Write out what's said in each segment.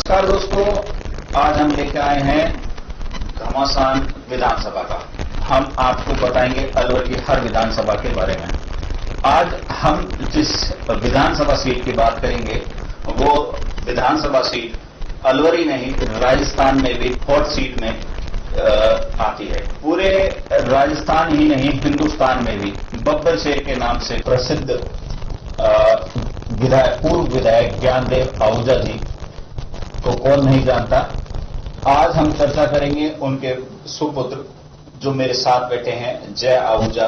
नमस्कार दोस्तों, आज हम लेकर आए हैं घमासान विधानसभा का। हम आपको बताएंगे अलवर की हर विधानसभा के बारे में। आज हम जिस विधानसभा सीट की बात करेंगे वो विधानसभा सीट अलवर ही नहीं राजस्थान में भी हॉट सीट में आती है। पूरे राजस्थान ही नहीं हिंदुस्तान में भी बब्बर शेख के नाम से प्रसिद्ध पूर्व विधायक ज्ञानदेव आहूजा जी को कौन नहीं जानता। आज हम चर्चा करेंगे उनके सुपुत्र जो मेरे साथ बैठे हैं जय आहूजा,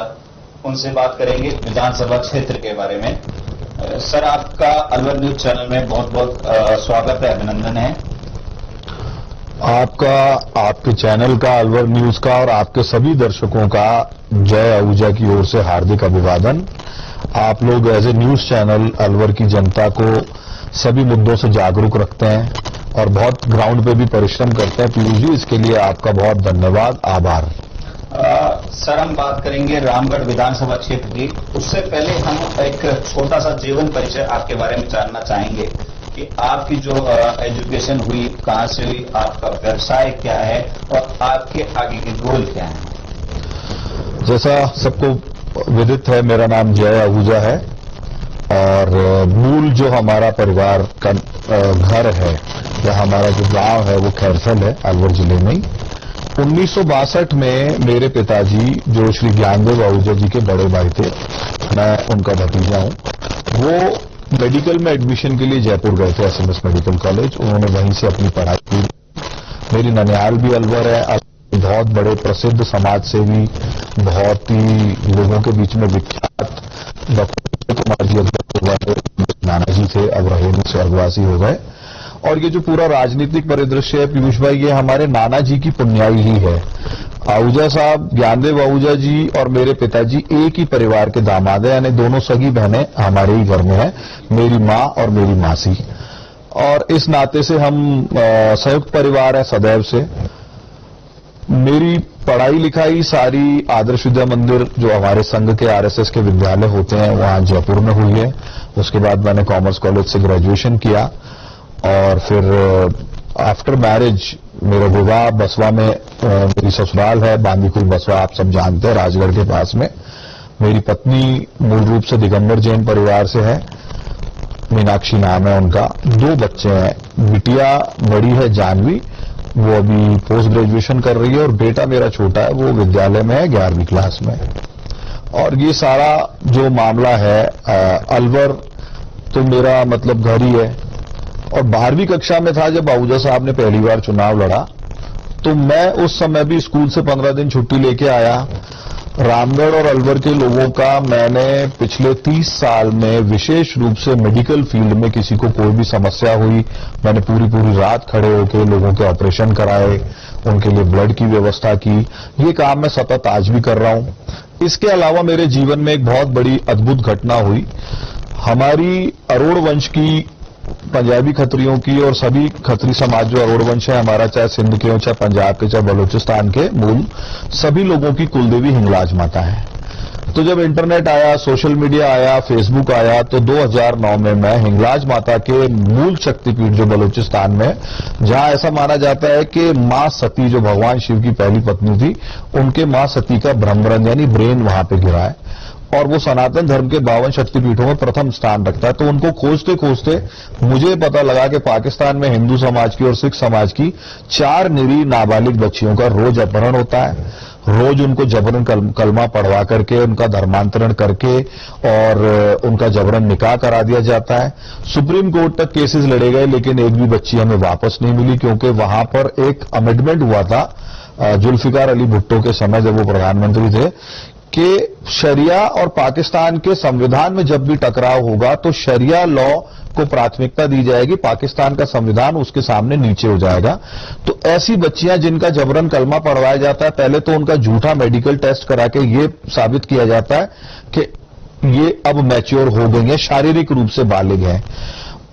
उनसे बात करेंगे विधानसभा क्षेत्र के बारे में। सर, आपका अलवर न्यूज चैनल में बहुत बहुत स्वागत है, अभिनंदन है। आपका, आपके चैनल का, अलवर न्यूज का और आपके सभी दर्शकों का जय आहूजा की ओर से हार्दिक अभिवादन। आप लोग as a news channel Alwar की जनता को सभी मुद्दों से जागरूक रखते हैं और बहुत ग्राउंड पे भी परिश्रम करते हैं। पीयूष जी, इसके लिए आपका बहुत धन्यवाद, आभार। सर, हम बात करेंगे रामगढ़ विधानसभा क्षेत्र की। उससे पहले हम एक छोटा सा जीवन परिचय आपके बारे में जानना चाहेंगे कि आपकी जो एजुकेशन हुई, कहां से हुई, आपका व्यवसाय क्या है और आपके आगे के गोल क्या है। जैसा सबको विदित है, मेरा नाम जय आहूजा है और मूल जो हमारा परिवार का घर है या हमारा जो गांव है वो खैरसल है, अलवर जिले में ही। 1962 में मेरे पिताजी जो श्री ज्ञानदेव आहूजा जी के बड़े भाई थे, मैं उनका भतीजा हूं, वो मेडिकल में एडमिशन के लिए जयपुर गए थे, एसएमएस मेडिकल कॉलेज। उन्होंने वहीं से अपनी पढ़ाई की। मेरी ननिहाल भी अलवर है। बहुत बड़े प्रसिद्ध समाज सेवी, बहुत ही लोगों के बीच में विख्यात डॉक्टर कुमार जी नाना जी थे, अब रहे नहीं, स्वर्गवासी हो गए। और ये जो पूरा राजनीतिक परिदृश्य है पीयूष भाई, ये हमारे नाना जी की पुण्याई ही है। आहूजा साहब, ज्ञानदेव आहूजा जी और मेरे पिताजी एक ही परिवार के दामाद हैं, यानी दोनों सगी बहनें हमारे ही घर में हैं, मेरी माँ और मेरी मासी। और इस नाते से हम संयुक्त परिवार है सदैव से। मेरी पढ़ाई लिखाई सारी आदर्श विद्या मंदिर जो हमारे संघ के आरएसएस के विद्यालय होते हैं वहां जयपुर में हुई है। उसके बाद मैंने कॉमर्स कॉलेज से ग्रेजुएशन किया और फिर आफ्टर मैरिज मेरा विवाह बसवा में, मेरी ससुराल है बांदीकुई बसवा, आप सब जानते हैं, राजगढ़ के पास में। मेरी पत्नी मूल रूप से दिगंबर जैन परिवार से है, मीनाक्षी नाम है उनका। 2 बच्चे हैं, बिटिया बड़ी है जानवी, वो अभी पोस्ट ग्रेजुएशन कर रही है, और बेटा मेरा छोटा है, वो विद्यालय में है 11वीं क्लास में। और ये सारा जो मामला है अलवर तो मेरा मतलब घर ही है। और 12वीं कक्षा में था जब आहूजा साहब ने पहली बार चुनाव लड़ा, तो मैं उस समय भी स्कूल से 15 दिन छुट्टी लेके आया। रामगढ़ और अलवर के लोगों का मैंने पिछले 30 साल में विशेष रूप से मेडिकल फील्ड में किसी को कोई भी समस्या हुई, मैंने पूरी रात खड़े होकर लोगों के ऑपरेशन कराए, उनके लिए ब्लड की व्यवस्था की। ये काम मैं सतत आज भी कर रहा हूं। इसके अलावा मेरे जीवन में एक बहुत बड़ी अद्भुत घटना हुई। हमारी अरोड़ वंश की, पंजाबी खत्रियों की और सभी खत्री समाज जो अरोड़ वंश है हमारा, चाहे सिंध के हो, चाहे पंजाब के, चाहे बलूचिस्तान के, मूल सभी लोगों की कुलदेवी हिंगलाज माता है। तो जब इंटरनेट आया, सोशल मीडिया आया, फेसबुक आया, तो 2009 में मैं हिंगलाज माता के मूल शक्तिपीठ जो बलूचिस्तान में, जहां ऐसा माना जाता है कि मां सती जो भगवान शिव की पहली पत्नी थी, उनके मां सती का ब्रह्मरंध्र यानी ब्रेन वहां पे गिरा है और वो सनातन धर्म के 52 शक्तिपीठों में प्रथम स्थान रखता है। तो उनको खोजते खोजते मुझे पता लगा कि पाकिस्तान में हिंदू समाज की और सिख समाज की 4 निरीह नाबालिग बच्चियों का रोज अपहरण होता है। रोज उनको जबरन कलमा पढ़वा करके, उनका धर्मांतरण करके और उनका जबरन निकाह करा दिया जाता है। सुप्रीम कोर्ट तक केसेस लड़े गए, लेकिन एक भी बच्ची हमें वापस नहीं मिली, क्योंकि वहां पर एक अमेंडमेंट हुआ था जुल्फिकार अली भुट्टो के समय जब वो प्रधानमंत्री थे कि शरिया और पाकिस्तान के संविधान में जब भी टकराव होगा तो शरिया लॉ को प्राथमिकता दी जाएगी, पाकिस्तान का संविधान उसके सामने नीचे हो जाएगा। तो ऐसी बच्चियां जिनका जबरन कलमा पढ़वाया जाता है, पहले तो उनका झूठा मेडिकल टेस्ट करा के ये साबित किया जाता है कि ये अब मैच्योर हो गई है, शारीरिक रूप से बालिग है।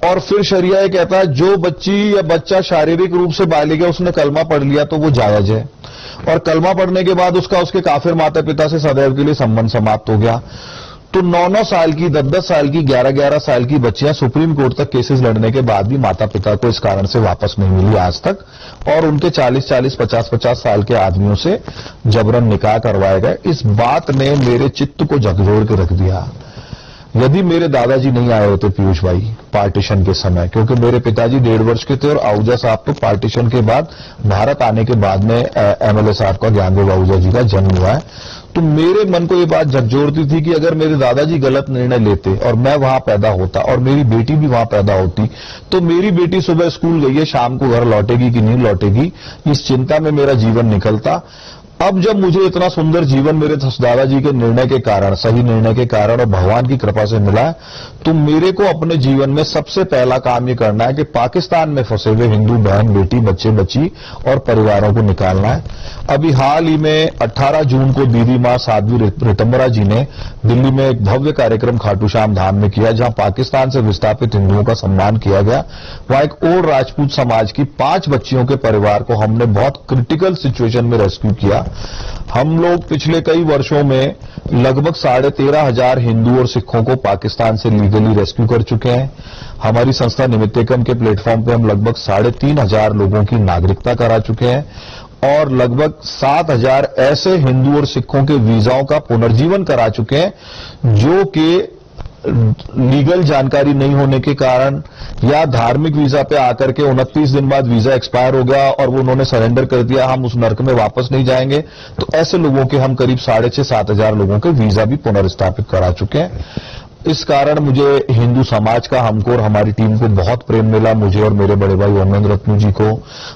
और फिर शरिया ये कहता है जो बच्ची या बच्चा शारीरिक रूप से बालिग है, उसने कलमा पढ़ लिया तो वो जायज है, और कलमा पढ़ने के बाद उसका उसके काफिर माता पिता से सदैव के लिए संबंध समाप्त हो गया। तो 9-9 साल की, 10-10 साल की, 11-11 साल की बच्चियां सुप्रीम कोर्ट तक केसेस लड़ने के बाद भी माता पिता को इस कारण से वापस नहीं मिली आज तक, और उनके 40-40, 50-50 साल के आदमियों से जबरन निकाह करवाए गए। इस बात ने मेरे चित्त को झकझोर के रख दिया। यदि मेरे दादाजी नहीं आए होते पीयूष भाई पार्टीशन के समय, क्योंकि मेरे पिताजी 1.5 वर्ष के थे और आहूजा साहब तो पार्टीशन के बाद, भारत आने के बाद में एमएलए साहब का, ज्ञानदेव आहूजा जी का जन्म हुआ है, तो मेरे मन को ये बात झकझोरती थी कि अगर मेरे दादाजी गलत निर्णय लेते और मैं वहां पैदा होता और मेरी बेटी भी वहां पैदा होती, तो मेरी बेटी सुबह स्कूल गई है, शाम को घर लौटेगी कि नहीं लौटेगी, इस चिंता में मेरा जीवन निकलता। अब जब मुझे इतना सुंदर जीवन मेरे दादाजी के निर्णय के कारण, सही निर्णय के कारण और भगवान की कृपा से मिला है, तो मेरे को अपने जीवन में सबसे पहला काम ये करना है कि पाकिस्तान में फंसे हुए हिंदू बहन बेटी, बच्चे बच्ची और परिवारों को निकालना है। अभी हाल ही में 18 जून को दीदी मां साध्वी रितंबरा जी ने दिल्ली में एक भव्य कार्यक्रम खाटू श्याम धाम में किया, जहां पाकिस्तान से विस्थापित हिंदुओं का सम्मान किया गया। वहां एक और राजपूत समाज की 5 बच्चियों के परिवार को हमने बहुत क्रिटिकल सिचुएशन में रेस्क्यू किया। हम लोग पिछले कई वर्षों में लगभग 13,500 हिंदू और सिखों को पाकिस्तान से लीगली रेस्क्यू कर चुके हैं। हमारी संस्था निमित्तकम के प्लेटफॉर्म पे हम लगभग 3,500 लोगों की नागरिकता करा चुके हैं और लगभग 7,000 ऐसे हिंदू और सिखों के वीजाओं का पुनर्जीवन करा चुके हैं जो कि लीगल जानकारी नहीं होने के कारण या धार्मिक वीजा पे आकर के 29 दिन बाद वीजा एक्सपायर हो गया और वो उन्होंने सरेंडर कर दिया, हम उस नर्क में वापस नहीं जाएंगे। तो ऐसे लोगों के हम करीब 6,500-7,000 लोगों के वीजा भी पुनर्स्थापित करा चुके हैं। इस कारण मुझे हिंदू समाज का, हमको और हमारी टीम को बहुत प्रेम मिला, मुझे और मेरे बड़े भाई ओमेंद्र रत्नू जी को,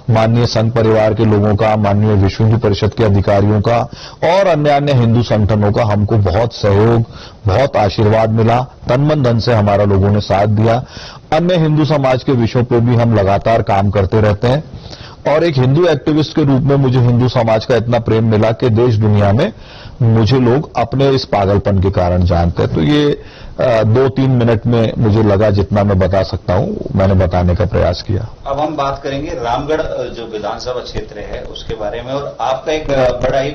माननीय संघ परिवार के लोगों का, माननीय विश्व हिंदू परिषद के अधिकारियों का और अन्य हिंदू संगठनों का हमको बहुत सहयोग, बहुत आशीर्वाद मिला। तन मन धन से हमारा लोगों ने साथ दिया। अन्य हिंदू समाज के विषयों पर भी हम लगातार काम करते रहते हैं और एक हिंदू एक्टिविस्ट के रूप में मुझे हिंदू समाज का इतना प्रेम मिला कि देश दुनिया में मुझे लोग अपने इस पागलपन के कारण जानते हैं। तो ये 2-3 मिनट में मुझे लगा जितना मैं बता सकता हूं मैंने बताने का प्रयास किया। अब हम बात करेंगे रामगढ़ जो विधानसभा क्षेत्र है उसके बारे में, और आपका एक बड़ा ही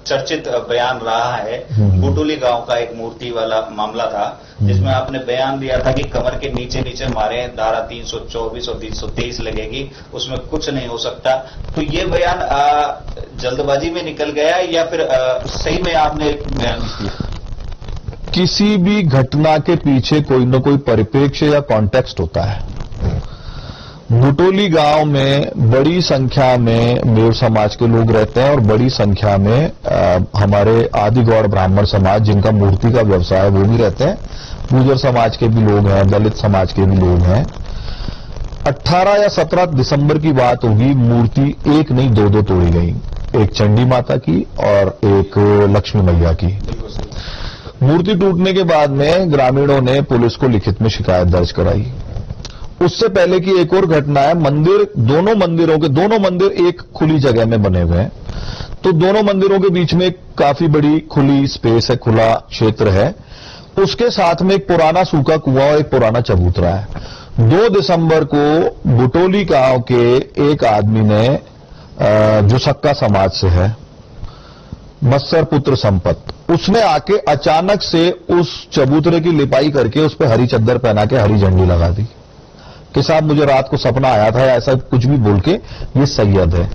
चर्चित बयान रहा है बुटोली गांव का, एक मूर्ति वाला मामला था जिसमें आपने बयान दिया था कि कमर के नीचे नीचे मारे, धारा 324 और 323 लगेगी, उसमें कुछ नहीं हो सकता। तो ये बयान जल्दबाजी में निकल गया या फिर सही में आपने बयान किया? किसी भी घटना के पीछे कोई न कोई परिप्रेक्ष्य या कॉन्टेक्स्ट होता है। बुटोली गांव में बड़ी संख्या में मेव समाज के लोग रहते हैं और बड़ी संख्या में हमारे आदिगौड़ ब्राह्मण समाज जिनका मूर्ति का व्यवसाय है वो भी रहते हैं। गुर्जर समाज के भी लोग हैं, दलित समाज के भी लोग हैं। 18 या 17 दिसंबर की बात होगी, मूर्ति एक नहीं 2-2 तोड़ी गई, एक चंडी माता की और एक लक्ष्मी मैया की। मूर्ति टूटने के बाद में ग्रामीणों ने पुलिस को लिखित में शिकायत दर्ज कराई। उससे पहले की एक और घटना है, दोनों मंदिर एक खुली जगह में बने हुए हैं, तो दोनों मंदिरों के बीच में काफी बड़ी खुली स्पेस है, खुला क्षेत्र है। उसके साथ में एक पुराना सूखा कुआं और एक पुराना चबूतरा है। 2 दिसंबर को बुटोली गांव के एक आदमी ने, जो सक्का समाज से है, मत्सर पुत्र संपत, उसने आके अचानक से उस चबूतरे की लिपाई करके उस पर हरी चद्दर पहना के हरी झंडी लगा दी कि साहब मुझे रात को सपना आया था, ऐसा कुछ भी बोल के ये सैयद है।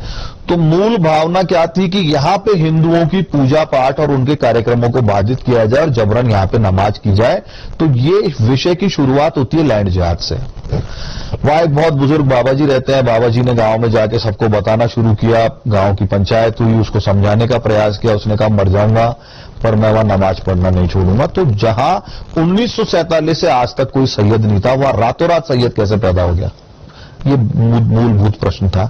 तो मूल भावना क्या थी कि यहां पे हिंदुओं की पूजा पाठ और उनके कार्यक्रमों को बाधित किया जाए और जबरन यहां पे नमाज की जाए। तो ये विषय की शुरुआत होती है लैंड जिहाद से। वहां एक बहुत बुजुर्ग बाबा जी रहते हैं, बाबा जी ने गांव में जाके सबको बताना शुरू किया, गांव की पंचायत हुई, उसको समझाने का प्रयास किया, उसने कहा मर जाऊंगा पर मैं वहां नमाज पढ़ना नहीं छोड़ूंगा। तो जहां 1947 से आज तक कोई सैयद नहीं था, वहां रातों रात सैयद कैसे पैदा हो गया, ये मूलभूत प्रश्न था।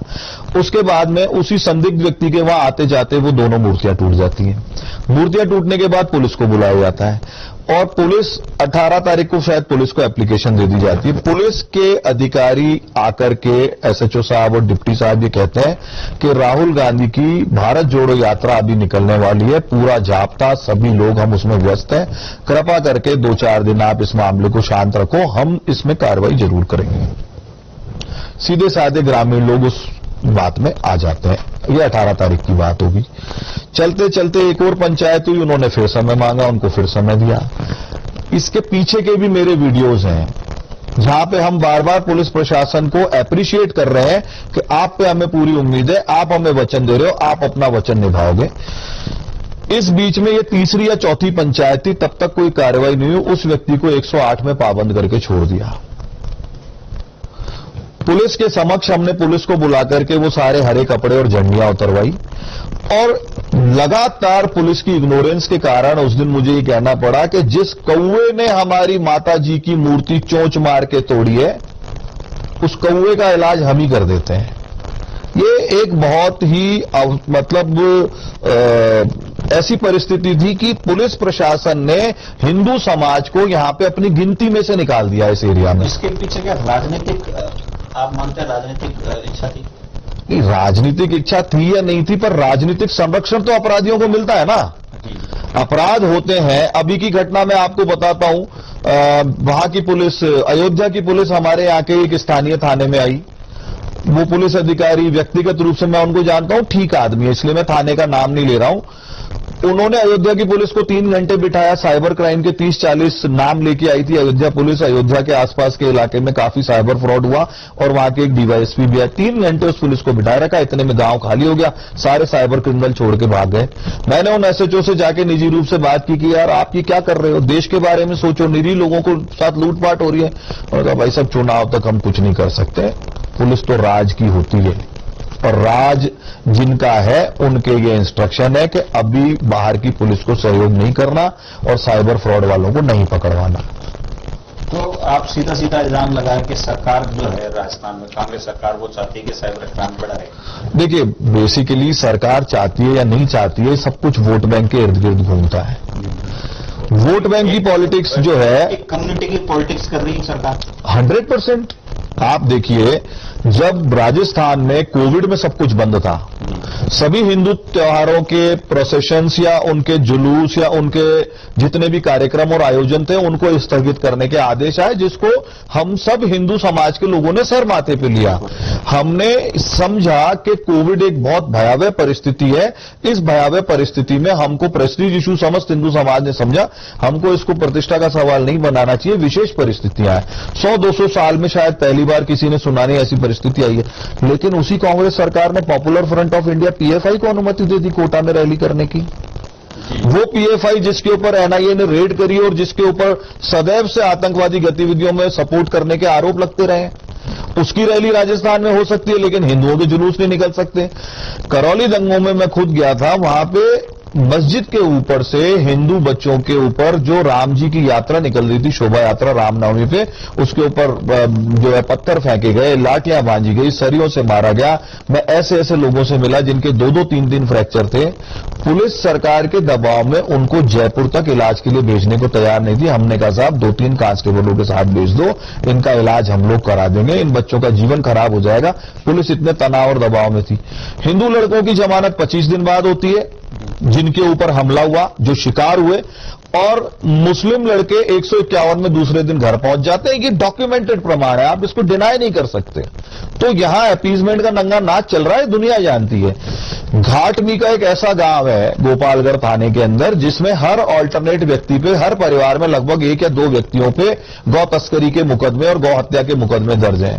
उसके बाद में उसी संदिग्ध व्यक्ति के वहां आते जाते वो दोनों मूर्तियां टूट जाती हैं। मूर्तियां टूटने के बाद पुलिस को बुलाया जाता है और पुलिस 18 तारीख को शायद पुलिस को एप्लीकेशन दे दी जाती है। पुलिस के अधिकारी आकर के एसएचओ साहब और डिप्टी साहब ये कहते हैं कि राहुल गांधी की भारत जोड़ो यात्रा अभी निकलने वाली है, पूरा जाब्ता, सभी लोग हम उसमें व्यस्त हैं, कृपा करके 2-4 दिन आप इस मामले को शांत रखो, हम इसमें कार्रवाई जरूर करेंगे। सीधे साधे ग्रामीण लोग उस बात में आ जाते हैं। ये 18 तारीख की बात होगी। चलते चलते एक और पंचायत हुई, उन्होंने फिर समय मांगा, उनको फिर समय दिया। इसके पीछे के भी मेरे वीडियोज हैं जहां पे हम बार बार पुलिस प्रशासन को एप्रिशिएट कर रहे हैं कि आप पे हमें पूरी उम्मीद है, आप हमें वचन दे रहे हो, आप अपना वचन निभाओगे। इस बीच में ये तीसरी या चौथी पंचायत थी, तब तक कोई कार्रवाई नहीं हुई, उस व्यक्ति को 108 में पाबंद करके छोड़ दिया। पुलिस के समक्ष हमने पुलिस को बुला करके वो सारे हरे कपड़े और झंडियां उतरवाई और लगातार पुलिस की इग्नोरेंस के कारण उस दिन मुझे ये कहना पड़ा कि जिस कौवे ने हमारी माता जी की मूर्ति चोंच मार के तोड़ी है, उस कौवे का इलाज हम ही कर देते हैं। ये एक बहुत ही ऐसी परिस्थिति थी कि पुलिस प्रशासन ने हिंदू समाज को यहां पे अपनी गिनती में से निकाल दिया इस एरिया में। इसके पीछे क्या राजनीतिक, आप मानते हैं राजनीतिक इच्छा थी? नहीं, राजनीतिक इच्छा थी या नहीं थी, पर राजनीतिक संरक्षण तो अपराधियों को मिलता है ना। अपराध होते हैं। अभी की घटना मैं आपको बताता हूं, वहां की पुलिस, अयोध्या की पुलिस हमारे यहाँ के एक स्थानीय थाने में आई। वो पुलिस अधिकारी, व्यक्तिगत रूप से मैं उनको जानता हूं, ठीक आदमी है, इसलिए मैं थाने का नाम नहीं ले रहा हूं। उन्होंने अयोध्या की पुलिस को 3 घंटे बिठाया, साइबर क्राइम के 30-40 नाम लेके आई थी अयोध्या पुलिस। अयोध्या के आसपास के इलाके में काफी साइबर फ्रॉड हुआ और वहां के एक डीवाईएसपी भी आया। 3 घंटे उस पुलिस को बिठाए रखा, इतने में गांव खाली हो गया, सारे साइबर क्रिमिनल छोड़ के भाग गए। मैंने उन एसएचओ से जाके निजी रूप से बात की कि यार आप ये क्या कर रहे हो, देश के बारे में सोचो, निरीह लोगों को साथ लूटपाट हो रही है। और कहा भाई साहब, चुनाव तक हम कुछ नहीं कर सकते, पुलिस तो राज की होती है और राज जिनका है उनके ये इंस्ट्रक्शन है कि अभी बाहर की पुलिस को सहयोग नहीं करना और साइबर फ्रॉड वालों को नहीं पकड़वाना। तो आप सीधा सीधा इल्जाम लगा कि सरकार जो है राजस्थान में, कांग्रेस सरकार, वो चाहती है कि साइबर क्राइम बढ़ाए। देखिए, बेसिकली सरकार चाहती है या नहीं चाहती है, सब कुछ वोट बैंक के इर्द गिर्द घूमता है। वोट बैंक की पॉलिटिक्स जो है, कम्युनिटी की पॉलिटिक्स कर रही है सरकार 100%। आप देखिए, जब राजस्थान में कोविड में सब कुछ बंद था, सभी हिंदू त्योहारों के प्रोसेशंस या उनके जुलूस या उनके जितने भी कार्यक्रम और आयोजन थे उनको स्थगित करने के आदेश आए, जिसको हम सब हिंदू समाज के लोगों ने सर माथे पे लिया। हमने समझा कि कोविड एक बहुत भयावह परिस्थिति है, इस भयावह परिस्थिति में हमको प्रेस्टीज इशू समस्त हिंदू समाज ने समझा, हमको इसको प्रतिष्ठा का सवाल नहीं बनाना चाहिए। विशेष परिस्थितियां हैं, 100-200 साल में शायद पहली बार किसी ने सुना नहीं ऐसी परिस्थिति आई है। लेकिन उसी कांग्रेस सरकार ने popular front of India PFI को अनुमति दे दी कोटा में रैली करने की। वो पीएफआई जिसके ऊपर एनआईए ने रेड करी और जिसके ऊपर सदैव से आतंकवादी गतिविधियों में सपोर्ट करने के आरोप लगते रहे, उसकी रैली राजस्थान में हो सकती है लेकिन हिंदुओं के जुलूस नहीं निकल सकते। करौली दंगों में मैं खुद गया था, वहां पे मस्जिद के ऊपर से हिंदू बच्चों के ऊपर जो राम जी की यात्रा निकल रही थी, शोभा यात्रा रामनवमी पे, उसके ऊपर जो है पत्थर फेंके गए, लाठियां बांधी गई, सरियों से मारा गया। मैं ऐसे ऐसे लोगों से मिला जिनके 2-2, 3-3 फ्रैक्चर थे। पुलिस सरकार के दबाव में उनको जयपुर तक इलाज के लिए भेजने को तैयार नहीं थी। हमने कहा साहब 2-3 कांस्टेबलों के साथ भेज दो, इनका इलाज हम लोग करा देंगे, इन बच्चों का जीवन खराब हो जाएगा। पुलिस इतने तनाव और दबाव में थी। हिंदू लड़कों की जमानत 25 दिन बाद होती है जिनके ऊपर हमला हुआ, जो शिकार हुए, और मुस्लिम लड़के 151 में दूसरे दिन घर पहुंच जाते हैं। ये डॉक्यूमेंटेड प्रमाण है, आप इसको डिनाई नहीं कर सकते। तो यहां अपीजमेंट का नंगा नाच चल रहा है, दुनिया जानती है। घाटमी का एक ऐसा गांव है गोपालगढ़ थाने के अंदर जिसमें हर ऑल्टरनेट व्यक्ति पे, हर परिवार में लगभग 1 या 2 व्यक्तियों पे गौ तस्करी के मुकदमे और गौ हत्या के मुकदमे दर्ज हैं।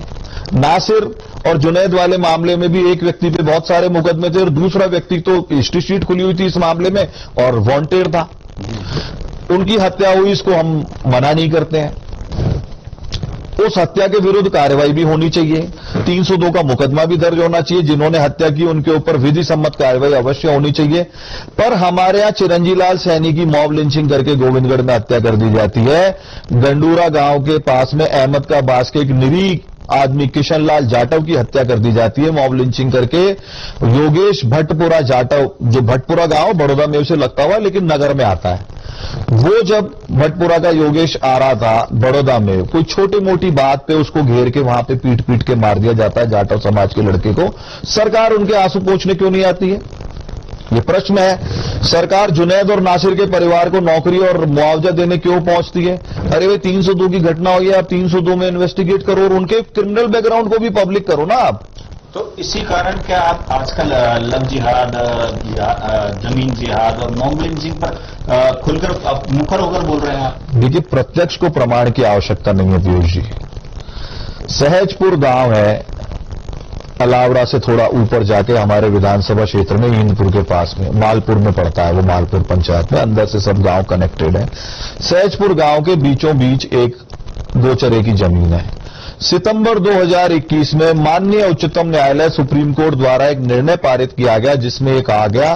नासिर और जुनैद वाले मामले में भी एक व्यक्ति पे बहुत सारे मुकदमे थे और दूसरा व्यक्ति तो हिस्ट्री शीट खुली हुई थी इस मामले में और वांटेड था। उनकी हत्या हुई, इसको हम मना नहीं करते हैं। उस हत्या के विरुद्ध कार्रवाई भी होनी चाहिए, 302 का मुकदमा भी दर्ज होना चाहिए। जिन्होंने हत्या की उनके ऊपर विधि सम्मत कार्रवाई अवश्य होनी चाहिए। पर हमारे यहां चिरंजी लाल सैनी की मॉब लिंचिंग करके गोविंदगढ़ में हत्या कर दी जाती है। गंडूरा गांव के पास में अहमद का बास के एक निरीह आदमी किशन लाल जाटव की हत्या कर दी जाती है मॉब लिंचिंग करके। योगेश भट्टपुरा जाटव, जो भट्टपुरा गांव बड़ौदा में से लगता हुआ लेकिन नगर में आता है, वो जब भट्टपुरा का योगेश आ रहा था बड़ौदा में, कोई छोटी मोटी बात पे उसको घेर के वहां पे पीट पीट के मार दिया जाता है जाटव समाज के लड़के को। सरकार उनके आंसू पोंछने क्यों नहीं आती है, ये प्रश्न है। सरकार जुनैद और नासिर के परिवार को नौकरी और मुआवजा देने क्यों पहुंचती है? अरे भाई 302 की घटना हुई है, आप 302 में इन्वेस्टिगेट करो और उनके क्रिमिनल बैकग्राउंड को भी पब्लिक करो ना। आप तो इसी कारण क्या आप आजकल लव जिहाद या जमीन जिहाद और मॉब लिंचिंग पर खुलकर मुखर होकर बोल रहे हैं आप? देखिए, प्रत्यक्ष को प्रमाण की आवश्यकता नहीं है पीयूष जी। सहजपुर गांव है, अलावड़ा से थोड़ा ऊपर जाके हमारे विधानसभा क्षेत्र में हीनपुर के पास में मालपुर में पड़ता है, वो मालपुर पंचायत में, अंदर से सब गांव कनेक्टेड है। सहजपुर गांव के बीचों बीच एक गोचरे की जमीन है। सितंबर 2021 में माननीय उच्चतम न्यायालय सुप्रीम कोर्ट द्वारा एक निर्णय पारित किया गया, जिसमें ये कहा गया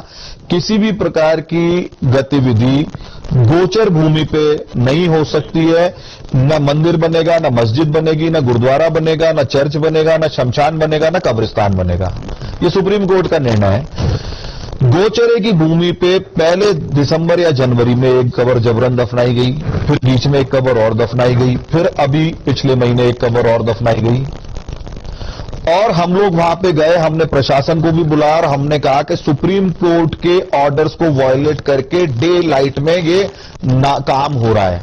किसी भी प्रकार की गतिविधि गोचर भूमि पे नहीं हो सकती है। न मंदिर बनेगा, न मस्जिद बनेगी, न गुरुद्वारा बनेगा, न चर्च बनेगा, न शमशान बनेगा, न कब्रिस्तान बनेगा। ये सुप्रीम कोर्ट का निर्णय है। गोचरे की भूमि पे पहले दिसंबर या जनवरी में एक कब्र जबरन दफनाई गई, फिर बीच में एक कब्र और दफनाई गई, फिर अभी पिछले महीने एक कब्र और दफनाई गई। और हम लोग वहां पे गए, हमने प्रशासन को भी बुलाया और हमने कहा कि सुप्रीम कोर्ट के ऑर्डर्स को वायलेट करके डे लाइट में ये काम हो रहा है,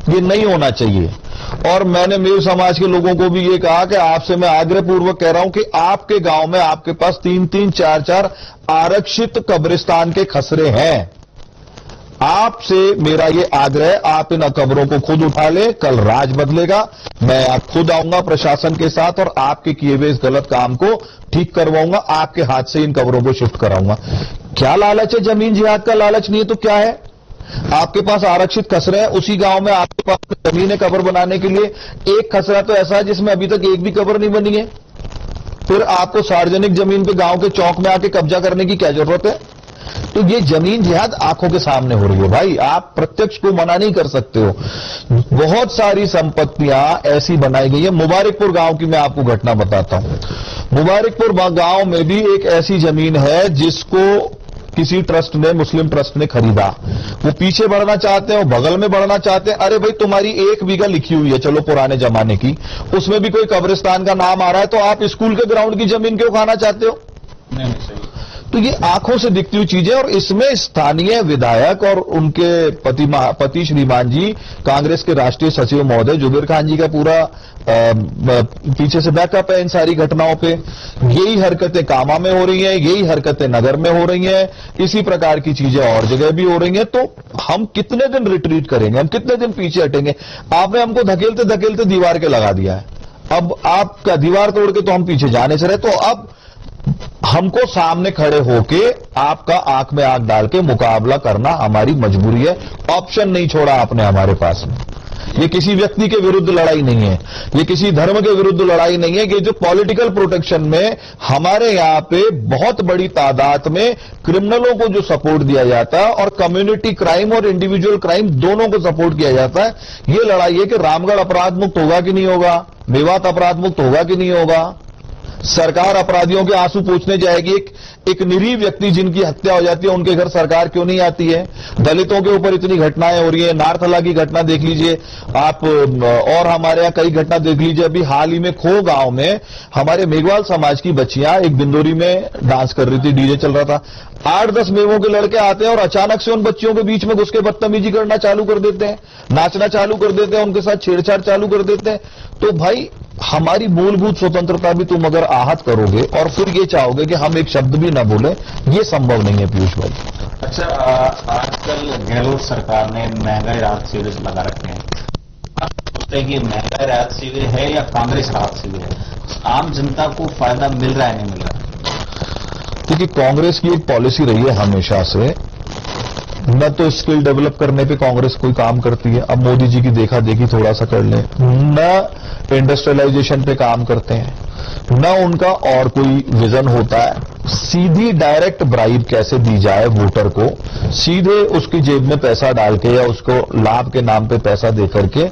ये नहीं होना चाहिए। और मैंने मेरे समाज के लोगों को भी ये कहा कि आपसे मैं आग्रहपूर्वक कह रहा हूं कि आपके गांव में आपके पास 3-3, 4-4 आरक्षित कब्रिस्तान के खसरे हैं। आपसे मेरा ये आग्रह, आप इन कब्रों को खुद उठा ले, कल राज बदलेगा। मैं आप खुद आऊंगा प्रशासन के साथ और आपके किए हुए इस गलत काम को ठीक करवाऊंगा, आपके हाथ से इन कब्रों को शिफ्ट कराऊंगा। क्या लालच है? जमीन जिहाद का लालच नहीं है तो क्या है? आपके पास आरक्षित खसरे हैं, उसी गांव में आपके पास जमीन है कब्र बनाने के लिए। एक खसरा तो ऐसा है जिसमें अभी तक एक भी कब्र नहीं बनी है। फिर आपको सार्वजनिक जमीन पे गांव के चौक में आके कब्जा करने की क्या जरूरत है? तो ये जमीन जिहाद आंखों के सामने हो रही है भाई, आप प्रत्यक्ष को मना नहीं कर सकते हो। बहुत सारी संपत्तियां ऐसी बनाई गई है। मुबारकपुर गांव की मैं आपको घटना बताता हूं। मुबारकपुर गांव में भी एक ऐसी जमीन है जिसको किसी ट्रस्ट ने, मुस्लिम ट्रस्ट ने खरीदा। वो पीछे बढ़ना चाहते हैं, वो बगल में बढ़ना चाहते हैं। अरे भाई, तुम्हारी 1 बीघा लिखी हुई है, चलो पुराने जमाने की, उसमें भी कोई कब्रिस्तान का नाम आ रहा है, तो आप स्कूल के ग्राउंड की जमीन क्यों खाना चाहते हो? नहीं, सही। तो ये आंखों से दिखती हुई चीजें, और इसमें स्थानीय विधायक और उनके पति श्रीमान जी, कांग्रेस के राष्ट्रीय सचिव महोदय जुबेर खान जी का पूरा पीछे से बैकअप है इन सारी घटनाओं पे। यही हरकतें कामा में हो रही हैं, यही हरकतें नगर में हो रही हैं, इसी प्रकार की चीजें और जगह भी हो रही हैं। तो हम कितने दिन रिट्रीट करेंगे, हम कितने दिन पीछे हटेंगे? आपने हमको धकेलते धकेलते दीवार के लगा दिया है। अब आपका दीवार तोड़ के तो हम पीछे जाने से रहे, तो अब हमको सामने खड़े होके आपका आंख में आंख डाल के मुकाबला करना हमारी मजबूरी है। ऑप्शन नहीं छोड़ा आपने हमारे पास में। ये किसी व्यक्ति के विरुद्ध लड़ाई नहीं है, ये किसी धर्म के विरुद्ध लड़ाई नहीं है। ये जो पॉलिटिकल प्रोटेक्शन में हमारे यहां पे बहुत बड़ी तादाद में क्रिमिनलों को जो सपोर्ट दिया जाता है और कम्युनिटी क्राइम और इंडिविजुअल क्राइम दोनों को सपोर्ट किया जाता है, ये लड़ाई है कि रामगढ़ अपराध मुक्त होगा कि नहीं होगा, मेवात अपराध मुक्त होगा कि नहीं होगा। सरकार अपराधियों के आंसू पोंछने जाएगी। एक निरीह व्यक्ति जिनकी हत्या हो जाती है, उनके घर सरकार क्यों नहीं आती है? दलितों के ऊपर इतनी घटनाएं हो रही है। नारथला की घटना देख लीजिए आप, और हमारे यहाँ कई घटना देख लीजिए। अभी हाल ही में खो गांव में हमारे मेघवाल समाज की बच्चियां एक बिंदोरी में डांस कर रही थी, डीजे चल रहा था। 8-10 मेवों के लड़के आते हैं और अचानक से उन बच्चियों के बीच में घुस के बदतमीजी करना चालू कर देते हैं, नाचना चालू कर देते हैं, उनके साथ छेड़छाड़ चालू कर देते हैं। तो भाई, हमारी मूलभूत स्वतंत्रता भी तुम अगर आहत करोगे और फिर ये चाहोगे कि हम एक शब्द भी न बोले, ये संभव नहीं है पीयूष भाई। अच्छा, आजकल गहलोत सरकार ने महंगाई राहत शिविर लगा रखे हैं। आप सोचते हैं कि महंगाई राहत शिविर है या कांग्रेस राहत शिविर है? आम जनता को फायदा मिल रहा है, नहीं मिल रहा? क्योंकि कांग्रेस की एक पॉलिसी रही है हमेशा से, न तो स्किल डेवलप करने पे कांग्रेस कोई काम करती है, अब मोदी जी की देखा देखी थोड़ा सा कर लें, न इंडस्ट्रियलाइजेशन पे काम करते हैं, न उनका और कोई विजन होता है। सीधी डायरेक्ट ब्राइब कैसे दी जाए वोटर को, सीधे उसकी जेब में पैसा डाल के या उसको लाभ के नाम पे पैसा दे करके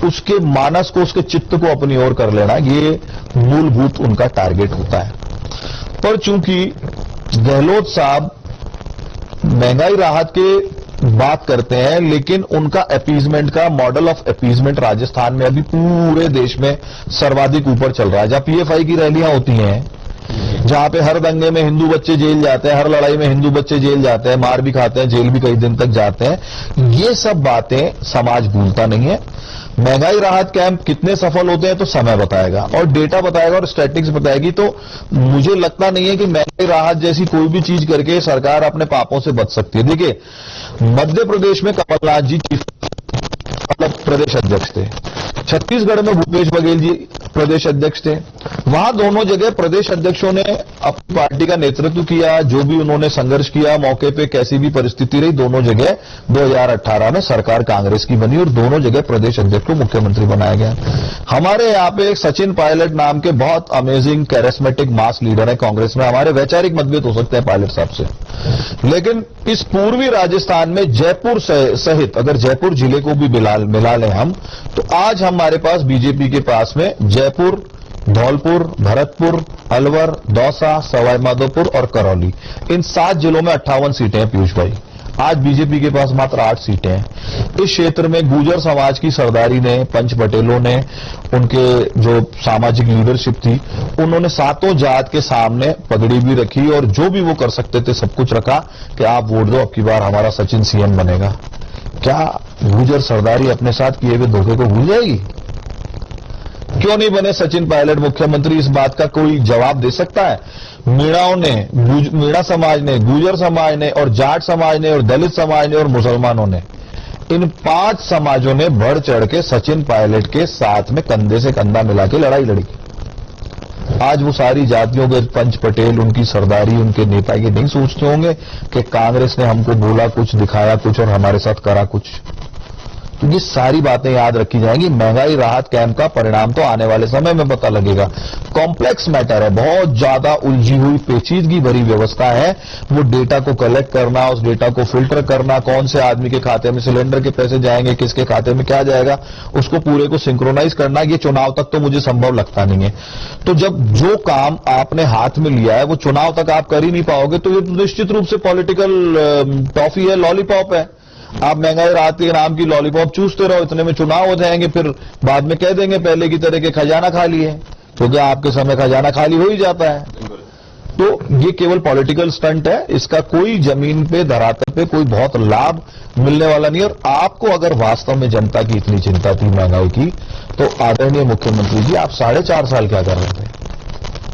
उसके मानस को, उसके चित्त को अपनी ओर कर लेना, ये मूलभूत उनका टारगेट होता है। पर चूंकि गहलोत साहब महंगाई राहत के बात करते हैं, लेकिन उनका अपीजमेंट का मॉडल ऑफ अपीजमेंट राजस्थान में अभी पूरे देश में सर्वाधिक ऊपर चल रहा है। जहां पीएफआई की रैलियां होती हैं, जहां पे हर दंगे में हिंदू बच्चे जेल जाते हैं, हर लड़ाई में हिंदू बच्चे जेल जाते हैं, मार भी खाते हैं, जेल भी कई दिन तक जाते हैं। ये सब बातें समाज भूलता नहीं है। महंगाई राहत कैंप कितने सफल होते हैं तो समय बताएगा और डेटा बताएगा और स्टैटिस्टिक्स बताएगी। तो मुझे लगता नहीं है कि महंगाई राहत जैसी कोई भी चीज करके सरकार अपने पापों से बच सकती है। देखिए, मध्य प्रदेश में कमलनाथ जी चीफ मतलब प्रदेश अध्यक्ष थे, छत्तीसगढ़ में भूपेश बघेल जी प्रदेश अध्यक्ष थे। वहां दोनों जगह प्रदेश अध्यक्षों ने अपनी पार्टी का नेतृत्व किया, जो भी उन्होंने संघर्ष किया, मौके पे कैसी भी परिस्थिति रही, दोनों जगह 2018 में सरकार कांग्रेस की बनी और दोनों जगह प्रदेश अध्यक्ष को मुख्यमंत्री बनाया गया। हमारे यहाँ पे एक सचिन पायलट नाम के बहुत अमेजिंग कैरिस्मेटिक मास लीडर है कांग्रेस में। हमारे वैचारिक मतभेद हो सकते हैं पायलट साहब से, लेकिन इस पूर्वी राजस्थान में जयपुर सहित अगर जयपुर जिले को भी मिला लें हम, तो आज हमारे पास बीजेपी के पास में जयपुर, धौलपुर, भरतपुर, अलवर, दौसा, सवाई माधोपुर और करौली, इन 7 जिलों में 58 सीटें हैं पीयूष भाई। आज बीजेपी के पास मात्र 8 सीटें हैं। इस क्षेत्र में गुर्जर समाज की सरदारी ने, पंच पटेलों ने, उनके जो सामाजिक लीडरशिप थी, उन्होंने सातों जात के सामने पगड़ी भी रखी और जो भी वो कर सकते थे सब कुछ रखा कि आप वोट दो, अब की बार हमारा सचिन सीएम बनेगा। क्या गुर्जर सरदारी अपने साथ किए हुए धोखे को भूल जाएगी? क्यों नहीं बने सचिन पायलट मुख्यमंत्री? इस बात का कोई जवाब दे सकता है? मीणाओं ने, मीणा समाज ने, गुर्जर समाज ने और जाट समाज ने और दलित समाज ने और मुसलमानों ने, इन 5 समाजों ने बढ़ चढ़ के सचिन पायलट के साथ में कंधे से कंधा मिला के लड़ाई लड़ी। आज वो सारी जातियों के पंच पटेल, उनकी सरदारी, उनके नेता ये नहीं सोचते होंगे कि कांग्रेस ने हमको बोला कुछ, दिखाया कुछ और हमारे साथ करा कुछ। तो ये सारी बातें याद रखी जाएंगी। महंगाई राहत कैंप का परिणाम तो आने वाले समय में पता लगेगा। कॉम्प्लेक्स मैटर है, बहुत ज्यादा उलझी हुई, पेचीदगी भरी व्यवस्था है। वो डेटा को कलेक्ट करना, उस डेटा को फिल्टर करना, कौन से आदमी के खाते में सिलेंडर के पैसे जाएंगे, किसके खाते में क्या जाएगा, उसको पूरे को सिंक्रोनाइज करना, ये चुनाव तक तो मुझे संभव लगता नहीं है। तो जब जो काम आपने हाथ में लिया है वो चुनाव तक आप कर ही नहीं पाओगे, तो ये निश्चित रूप से पॉलिटिकल टॉफी है, लॉलीपॉप है। आप महंगाई राहत के नाम की लॉलीपॉप चूसते रहो, इतने में चुनाव हो जाएंगे, फिर बाद में कह देंगे पहले की तरह के खजाना खाली है, क्योंकि आपके समय खजाना खाली हो ही जाता है। तो ये केवल पॉलिटिकल स्टंट है, इसका कोई जमीन पे, धरातल पे कोई बहुत लाभ मिलने वाला नहीं। और आपको अगर वास्तव में जनता की इतनी चिंता थी महंगाई की, तो आदरणीय मुख्यमंत्री जी, आप 4.5 साल क्या कर रहे थे?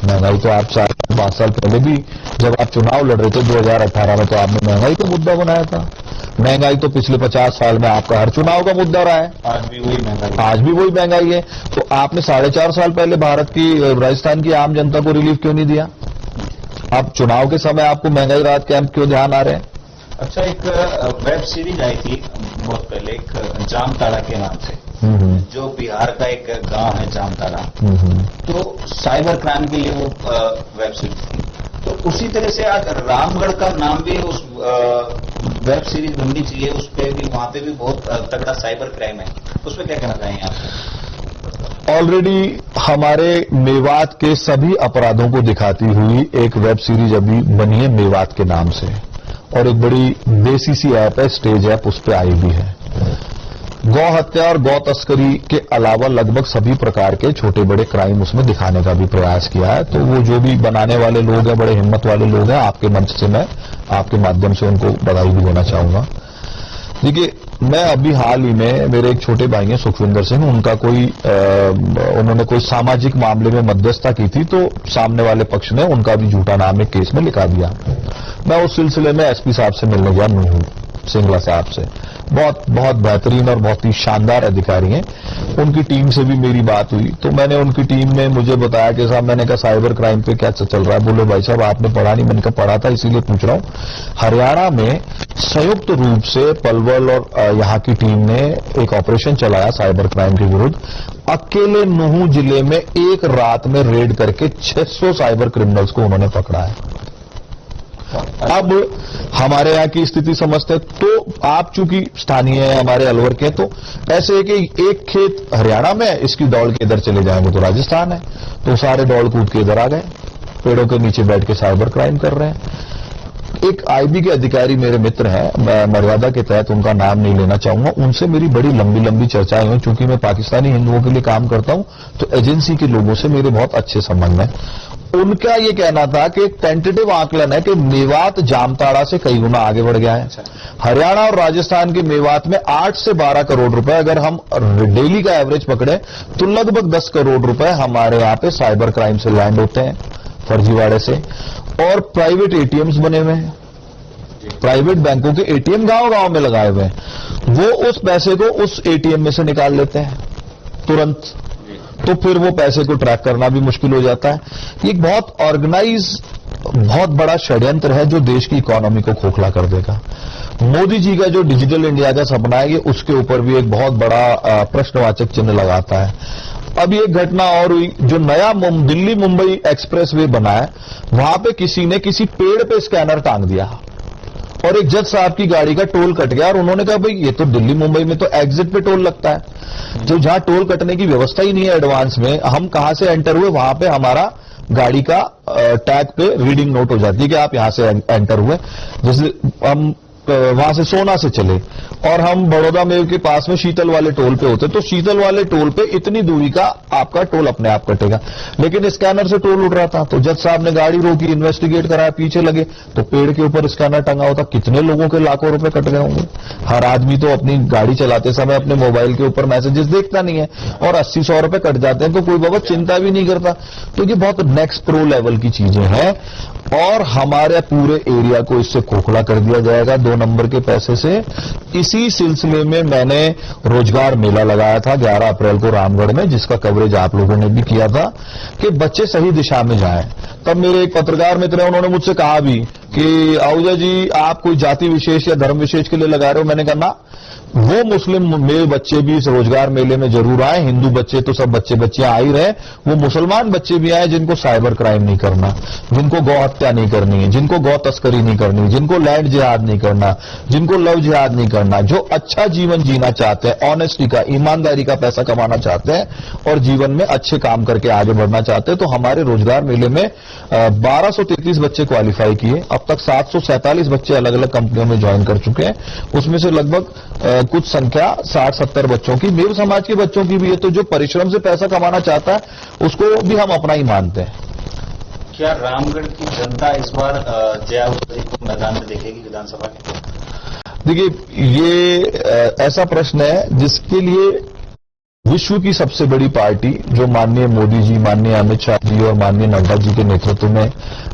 महंगाई तो आप 4-5 साल पहले भी जब आप चुनाव लड़ रहे थे 2018 में, तो आपने महंगाई का मुद्दा बनाया था। महंगाई तो पिछले 50 साल में आपका हर चुनाव का मुद्दा रहा है। आज भी वही महंगाई, आज भी वही महंगाई है। तो आपने 4.5 साल पहले भारत की, राजस्थान की आम जनता को रिलीफ क्यों नहीं दिया? अब चुनाव के समय आपको महंगाई राहत कैंप क्यों ध्यान आ रहे हैं? अच्छा, एक वेब सीरीज आई थी बहुत पहले, एक जामताड़ा के नाम से, जो बिहार का एक गांव है जामताड़ा, तो साइबर क्राइम के लिए वो वेब सीरीज थी। तो उसी तरह से आज रामगढ़ का नाम भी उस वेब सीरीज बननी चाहिए, उस पर भी, वहां पे भी बहुत तगड़ा साइबर क्राइम है। उस पर क्या कहना चाहेंगे आप? ऑलरेडी हमारे मेवात के सभी अपराधों को दिखाती हुई एक वेब सीरीज अभी बनी है मेवात के नाम से, और एक बड़ी देसी सी ऐप है, स्टेज ऐप, उस पर आई भी है। गौ हत्या और गौ तस्करी के अलावा लगभग सभी प्रकार के छोटे बड़े क्राइम उसमें दिखाने का भी प्रयास किया है। तो वो जो भी बनाने वाले लोग हैं, बड़े हिम्मत वाले लोग हैं, आपके मंच से मैं आपके माध्यम से उनको बधाई भी देना चाहूंगा। देखिए, मैं अभी हाल ही में, मेरे एक छोटे भाई हैं सुखविंदर सिंह, उनका उन्होंने कोई सामाजिक मामले में मध्यस्थता की थी, तो सामने वाले पक्ष ने उनका भी झूठा नाम एक केस में लिखा दिया। मैं उस सिलसिले में एसपी साहब से मिलने गया, नूहू सिंगला साहब से। बहुत बेहतरीन और बहुत ही शानदार अधिकारी हैं। उनकी टीम से भी मेरी बात हुई, तो मैंने उनकी टीम ने मुझे बताया कि साहब, मैंने कहा साइबर क्राइम पे क्या चल रहा है? बोले भाई साहब आपने पढ़ा नहीं। मैंने कहा पढ़ा था, इसीलिए पूछ रहा हूं। हरियाणा में संयुक्त रूप से पलवल और यहाँ की टीम ने एक ऑपरेशन चलाया साइबर क्राइम के विरुद्ध। अकेले नूहू जिले में एक रात में रेड करके 600 साइबर क्रिमिनल्स को उन्होंने पकड़ा है। अब हमारे यहाँ की स्थिति समझते हैं, तो आप चूंकि स्थानीय हैं, हमारे अलवर के, तो ऐसे है कि एक खेत हरियाणा में है, इसकी दौड़ के इधर चले जाएंगे तो राजस्थान है, तो सारे दौड़ कूद के इधर आ गए, पेड़ों के नीचे बैठ के साइबर क्राइम कर रहे हैं। एक आईबी के अधिकारी मेरे मित्र हैं, मैं मर्यादा के तहत उनका नाम नहीं लेना चाहूंगा, उनसे मेरी बड़ी लंबी लंबी चर्चाएं हुई। चूंकि मैं पाकिस्तानी हिंदुओं के लिए काम करता हूं तो एजेंसी के लोगों से मेरे बहुत अच्छे संबंध हैं। उनका ये कहना था कि एक टेंटेटिव आकलन है कि मेवात जामताड़ा से कई गुना आगे बढ़ गया है। हरियाणा और राजस्थान के मेवात में 8 से 12 करोड़ रुपए अगर हम डेली का एवरेज पकड़े तो लगभग 10 करोड़ रुपए हमारे यहां पे साइबर क्राइम से लैंड होते हैं, फर्जीवाड़े से। और प्राइवेट एटीएम्स बने हुए हैं, प्राइवेट बैंकों के एटीएम गांव गांव में लगाए हुए हैं। वो उस पैसे को उस एटीएम में से निकाल लेते हैं तुरंत, तो फिर वो पैसे को ट्रैक करना भी मुश्किल हो जाता है। ये एक बहुत ऑर्गेनाइज, बहुत बड़ा षड्यंत्र है जो देश की इकोनॉमी को खोखला कर देगा। मोदी जी का जो डिजिटल इंडिया का सपना है, ये उसके ऊपर भी एक बहुत बड़ा प्रश्नवाचक चिन्ह लगाता है। अब ये घटना और हुई, जो नया दिल्ली मुंबई एक्सप्रेस वे बना है, वहां पे किसी ने किसी पेड़ पे स्कैनर टांग दिया और एक जज साहब की गाड़ी का टोल कट गया। और उन्होंने कहा भाई ये तो दिल्ली मुंबई में तो एग्जिट पे टोल लगता है, तो जहां टोल कटने की व्यवस्था ही नहीं है एडवांस में, हम कहां से एंटर हुए, वहां पे हमारा गाड़ी का टैग पे रीडिंग नोट हो जाती है कि आप यहां से एंटर हुए। जैसे हम वहां से सोना से चले और हम बड़ौदा मेव के पास में शीतल वाले टोल पे होते, तो शीतल वाले टोल पे इतनी दूरी का आपका टोल अपने आप कटेगा, लेकिन स्कैनर से टोल उठ रहा था। तो जज साहब ने गाड़ी रोकी, इन्वेस्टिगेट कराया, पीछे लगे तो पेड़ के ऊपर स्कैनर टंगा होता। कितने लोगों के लाखों रुपए कट गए होंगे। हर आदमी तो अपनी गाड़ी चलाते समय अपने मोबाइल के ऊपर मैसेजेस देखता नहीं है, और 80-100 रुपए कट जाते हैं तो कोई बाबा चिंता भी नहीं करता। तो ये बहुत नेक्स्ट प्रो लेवल की चीजें हैं और हमारे पूरे एरिया को इससे खोखला कर दिया जाएगा 2 नंबर के पैसे से। इसी सिलसिले में मैंने रोजगार मेला लगाया था 11 अप्रैल को रामगढ़ में, जिसका कवरेज आप लोगों ने भी किया था कि बच्चे सही दिशा में जाएं। तब मेरे एक पत्रकार मित्र हैं, उन्होंने मुझसे कहा भी कि आहूजा जी आप कोई जाति विशेष या धर्म विशेष के लिए लगा रहे हो। मैंने कहा ना, वो मुस्लिम मेरे बच्चे भी इस रोजगार मेले में जरूर आए, हिंदू बच्चे तो सब बच्चियां आ ही रहे, वो मुसलमान बच्चे भी आए जिनको साइबर क्राइम नहीं करना, जिनको गौ हत्या नहीं करनी है, जिनको गौ तस्करी नहीं करनी, जिनको लैंड जिहाद नहीं करना, जिनको लव जिहाद नहीं करना, जो अच्छा जीवन जीना चाहते हैं, ऑनेस्टी का, ईमानदारी का पैसा कमाना चाहते हैं और जीवन में अच्छे काम करके आगे बढ़ना चाहते हैं। तो हमारे रोजगार मेले में 1233 बच्चे क्वालिफाई किए। अब तक 747 बच्चे अलग अलग कंपनियों में ज्वाइन कर चुके हैं। उसमें से लगभग कुछ संख्या 60-70 बच्चों की मेव समाज के बच्चों की भी है। तो जो परिश्रम से पैसा कमाना चाहता है उसको भी हम अपना ही मानते हैं। क्या रामगढ़ की जनता इस बार जया जी को मैदान में देखेगी विधानसभा के? देखिए, ये ऐसा प्रश्न है जिसके लिए विश्व की सबसे बड़ी पार्टी जो माननीय मोदी जी, माननीय अमित शाह जी और माननीय नड्डा जी के नेतृत्व में,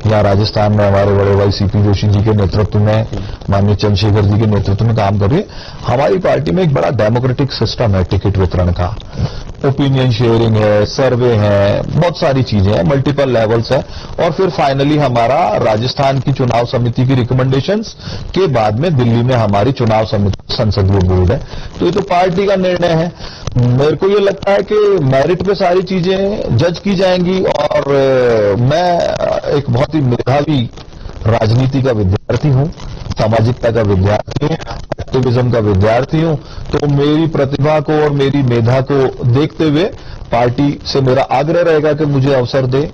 या राजस्थान में हमारे बड़े भाई सीपी जोशी जी के नेतृत्व में, माननीय चंद्रशेखर जी के नेतृत्व में काम कर रही है। हमारी पार्टी में एक बड़ा डेमोक्रेटिक सिस्टम है टिकट वितरण का, ओपिनियन शेयरिंग है, सर्वे है, बहुत सारी चीजें हैं, मल्टीपल लेवल्स है। और फिर फाइनली हमारा राजस्थान की चुनाव समिति की रिकमेंडेशंस के बाद में दिल्ली में हमारी चुनाव समिति संसदीय बोर्ड है। तो ये तो पार्टी का निर्णय है। मेरे को ये लगता है कि मेरिट पे सारी चीजें जज की जाएंगी और मैं एक बहुत ही मेधावी राजनीति का विद्यार्थी हूं, सामाजिकता का विद्यार्थी हूं, एक्टिविज्म का विद्यार्थी हूं। तो मेरी प्रतिभा को और मेरी मेधा को देखते हुए पार्टी से मेरा आग्रह रहेगा कि मुझे अवसर दे।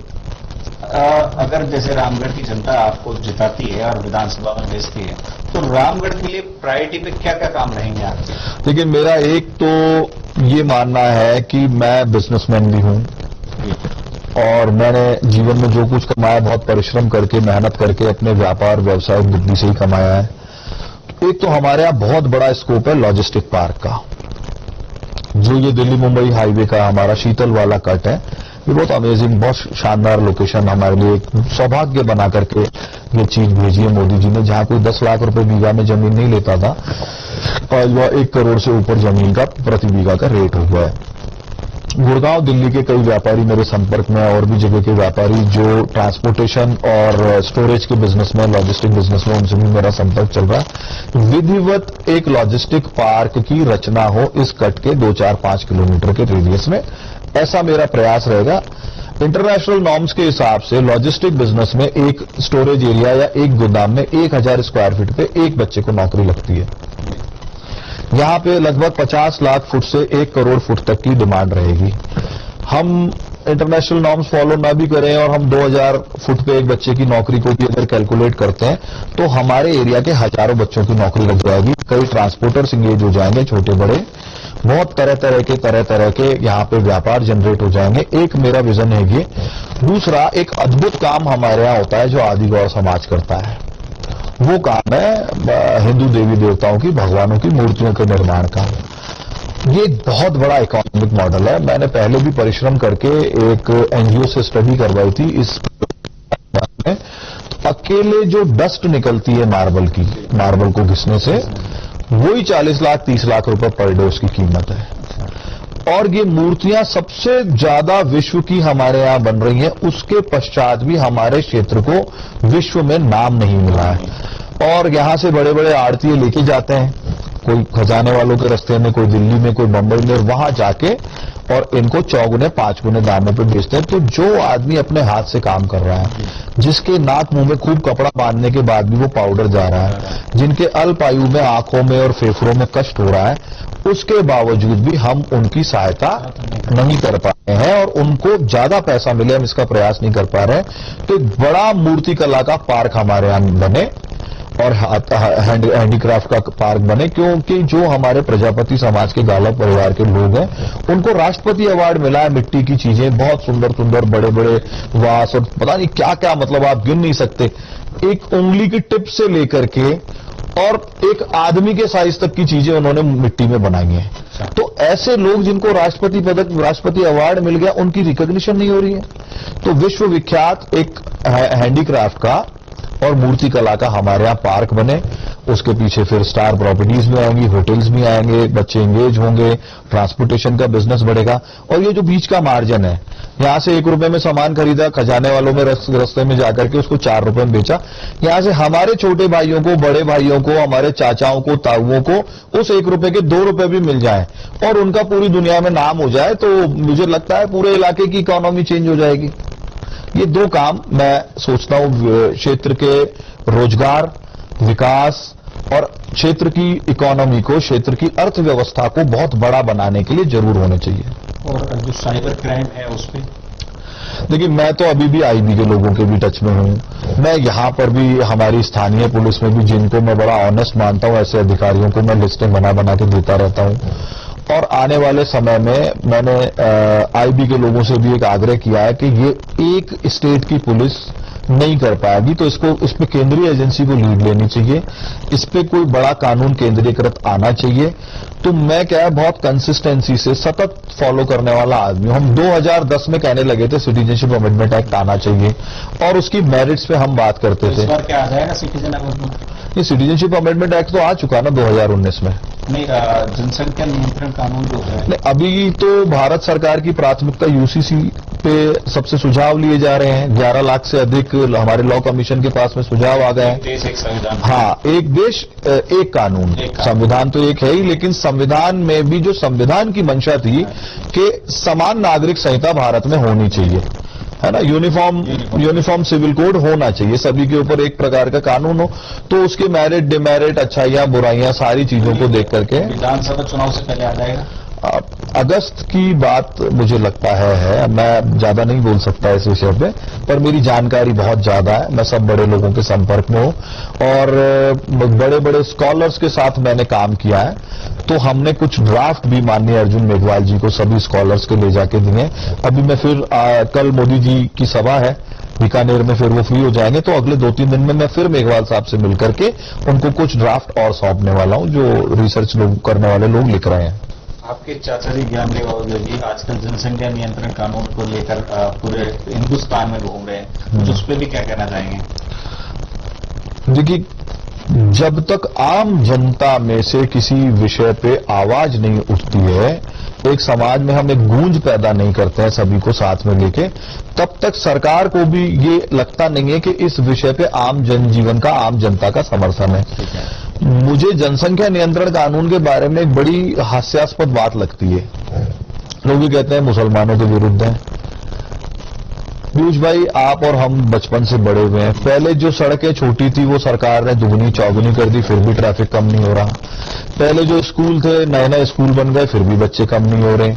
अगर जैसे रामगढ़ की जनता आपको जिताती है और विधानसभा में भेजती है, तो रामगढ़ के लिए प्रायोरिटी पे क्या क्या काम रहेंगे आपके? देखिए, मेरा एक तो ये मानना है कि मैं बिजनेसमैन भी हूं और मैंने जीवन में जो कुछ कमाया बहुत परिश्रम करके, मेहनत करके अपने व्यापार व्यवसाय बुद्धि से ही कमाया है। एक तो हमारे यहां बहुत बड़ा स्कोप है लॉजिस्टिक पार्क का, जो ये दिल्ली मुंबई हाईवे का हमारा शीतल वाला कट है। ये बहुत अमेजिंग, बहुत शानदार लोकेशन हमारे लिए एक सौभाग्य बना करके ये चीज भेजी है मोदी जी ने। जहां कोई 10 लाख रुपए बीघा में जमीन नहीं लेता था, आज वह 1 करोड़ से ऊपर जमीन का प्रति बीघा का रेट हुआ है। गुड़गांव दिल्ली के कई व्यापारी मेरे संपर्क में, और भी जगह के व्यापारी जो ट्रांसपोर्टेशन और स्टोरेज के बिजनेस में, लॉजिस्टिक बिजनेस में, उनसे भी मेरा संपर्क चल रहा है। विधिवत एक लॉजिस्टिक पार्क की रचना हो इस कट के 2-4-5 किलोमीटर के रेडियस में, ऐसा मेरा प्रयास रहेगा। इंटरनेशनल नॉर्म्स के हिसाब से लॉजिस्टिक बिजनेस में एक स्टोरेज एरिया या एक गोदाम में 1000 स्क्वायर फीट पे एक बच्चे को नौकरी लगती है। यहां पे लगभग 50 लाख फुट से 1 करोड़ फुट तक की डिमांड रहेगी। हम इंटरनेशनल नॉर्म्स फॉलो ना भी करें और हम 2000 फुट पे एक बच्चे की नौकरी को भी अगर कैलकुलेट करते हैं तो हमारे एरिया के हजारों बच्चों की नौकरी लग जाएगी। कई ट्रांसपोर्टर्स इंगेज हो जाएंगे, छोटे बड़े, बहुत तरह तरह के यहाँ पे व्यापार जनरेट हो जाएंगे। एक मेरा विजन है ये। दूसरा, एक अद्भुत काम हमारे यहाँ होता है जो आदिगौर समाज करता है। वो काम है हिंदू देवी देवताओं की, भगवानों की मूर्तियों के निर्माण का। ये एक बहुत बड़ा इकोनॉमिक मॉडल है। मैंने पहले भी परिश्रम करके एक एनजीओ से स्टडी करवाई थी इस में। तो अकेले जो डस्ट निकलती है मार्बल को घिसने से, वही 40 लाख 30 लाख रुपए पर डे उसकी कीमत है। और ये मूर्तियां सबसे ज्यादा विश्व की हमारे यहां बन रही हैं। उसके पश्चात भी हमारे क्षेत्र को विश्व में नाम नहीं मिला है। और यहां से बड़े बड़े आड़तीय लेके जाते हैं, कोई खजाने वालों के रास्ते में, कोई दिल्ली में, कोई बंबई में, वहां जाके और इनको 4 गुने 5 गुने दामों पे बेचते हैं। तो जो आदमी अपने हाथ से काम कर रहा है, जिसके नाक मुंह में खूब कपड़ा बांधने के बाद भी वो पाउडर जा रहा है, जिनके अल्प आयु में आंखों में और फेफड़ों में कष्ट हो रहा है, उसके बावजूद भी हम उनकी सहायता नहीं कर पा रहे हैं और उनको ज्यादा पैसा मिले हम इसका प्रयास नहीं कर पा रहे हैं। तो एक बड़ा मूर्ति कला का पार्क हमारे यहां बने और हैंडीक्राफ्ट का पार्क बने, क्योंकि जो हमारे प्रजापति समाज के गालव परिवार के लोग हैं उनको राष्ट्रपति अवार्ड मिला है। मिट्टी की चीजें बहुत सुंदर सुंदर, बड़े बड़े वास और पता नहीं क्या क्या, मतलब आप गिन नहीं सकते। एक उंगली की टिप से लेकर के और एक आदमी के साइज तक की चीजें उन्होंने मिट्टी में बनाई हैं। तो ऐसे लोग जिनको राष्ट्रपति पदक, राष्ट्रपति अवार्ड मिल गया, उनकी रिकॉग्निशन नहीं हो रही है। तो विश्व विख्यात एक हैंडीक्राफ्ट का और मूर्ति कला का हमारे यहाँ पार्क बने। उसके पीछे फिर स्टार प्रॉपर्टीज भी आएंगी, होटल्स भी आएंगे, बच्चे एंगेज होंगे, ट्रांसपोर्टेशन का बिजनेस बढ़ेगा। और ये जो बीच का मार्जिन है, यहां से 1 रुपए में सामान खरीदा, खजाने वालों में रास्ते में जाकर के उसको 4 रुपए में बेचा। यहां से हमारे छोटे भाइयों को, बड़े भाइयों को, हमारे चाचाओं को, ताऊओं को उस 1 रुपए के 2 रुपए भी मिल जाए और उनका पूरी दुनिया में नाम हो जाए, तो मुझे लगता है पूरे इलाके की इकोनॉमी चेंज हो जाएगी। ये 2 काम मैं सोचता हूं क्षेत्र के रोजगार, विकास और क्षेत्र की इकोनॉमी को, क्षेत्र की अर्थव्यवस्था को बहुत बड़ा बनाने के लिए जरूर होने चाहिए। और जो साइबर क्राइम है उस पर देखिए, मैं तो अभी भी आईबी के लोगों के भी टच में हूं। मैं यहां पर भी हमारी स्थानीय पुलिस में भी, जिनको मैं बड़ा ऑनेस्ट मानता हूं, ऐसे अधिकारियों को मैं लिस्टें बना के देता रहता हूं। और आने वाले समय में मैंने आईबी के लोगों से भी एक आग्रह किया है कि ये एक स्टेट की पुलिस नहीं कर पाएगी, तो इस पे केंद्रीय एजेंसी को लीड लेनी चाहिए। इस पे कोई बड़ा कानून केंद्रीकृत आना चाहिए। तो मैं क्या है, बहुत कंसिस्टेंसी से सतत फॉलो करने वाला आदमी हूं। हम 2010 में कहने लगे थे सिटीजनशिप अमेंडमेंट एक्ट आना चाहिए और उसकी मेरिट्स पे हम बात करते थे। इस बार क्या आ जाएगा सिटीजन अमेंडमेंट? ये सिटीजनशिप अमेंडमेंट एक्ट तो आ चुका ना 2019 में। नहीं, जनसंख्या नियंत्रण कानून जो है, नहीं, अभी तो भारत सरकार की प्राथमिकता यूसीसी पे सबसे सुझाव लिए जा रहे हैं। 11 लाख से अधिक हमारे लॉ कमीशन के पास में सुझाव आ गए हैं। एक देश एक संविधान। हाँ, एक देश एक कानून। संविधान तो एक है ही, लेकिन संविधान में भी जो संविधान की मंशा थी कि समान नागरिक संहिता भारत में होनी चाहिए, है ना, यूनिफॉर्म सिविल कोड होना चाहिए, सभी के ऊपर एक प्रकार का कानून हो। तो उसके मेरिट, डिमेरिट, अच्छाइयां, बुराइयां, सारी चीजों को देख करके विधानसभा चुनाव से पहले आ जाएगा। अगस्त की बात मुझे लगता है। मैं ज्यादा नहीं बोल सकता इस विषय पे, पर मेरी जानकारी बहुत ज्यादा है। मैं सब बड़े लोगों के संपर्क में हूं और बड़े बड़े स्कॉलर्स के साथ मैंने काम किया है। तो हमने कुछ ड्राफ्ट भी माननीय अर्जुन मेघवाल जी को सभी स्कॉलर्स के ले जाके दिए। अभी मैं फिर कल मोदी जी की सभा है बीकानेर में, फिर वो फ्री हो जाएंगे तो अगले 2-3 दिन में मैं फिर मेघवाल साहब से मिलकर के उनको कुछ ड्राफ्ट और सौंपने वाला हूं, जो रिसर्च लोग करने वाले लोग लिख रहे हैं। आपके चाचा जी ज्ञानदेव अहूजा जी आजकल जनसंख्या नियंत्रण कानून को लेकर पूरे हिंदुस्तान में घूम रहे हैं, तो उस पर भी क्या कहना चाहेंगे? देखिए, जब तक आम जनता में से किसी विषय पे आवाज नहीं उठती है, एक समाज में हम एक गूंज पैदा नहीं करते हैं सभी को साथ में लेके, तब तक सरकार को भी ये लगता नहीं है कि इस विषय पे आम जनजीवन का, आम जनता का समर्थन है। मुझे जनसंख्या नियंत्रण कानून के बारे में एक बड़ी हास्यास्पद बात लगती है। लोग भी कहते हैं मुसलमानों के विरुद्ध है। पीयूष भाई, आप और हम बचपन से बड़े हुए हैं। पहले जो सड़कें छोटी थी वो सरकार ने दुगनी चौगुनी कर दी, फिर भी ट्रैफिक कम नहीं हो रहा। पहले जो स्कूल थे, नए नए स्कूल बन गए, फिर भी बच्चे कम नहीं हो रहे।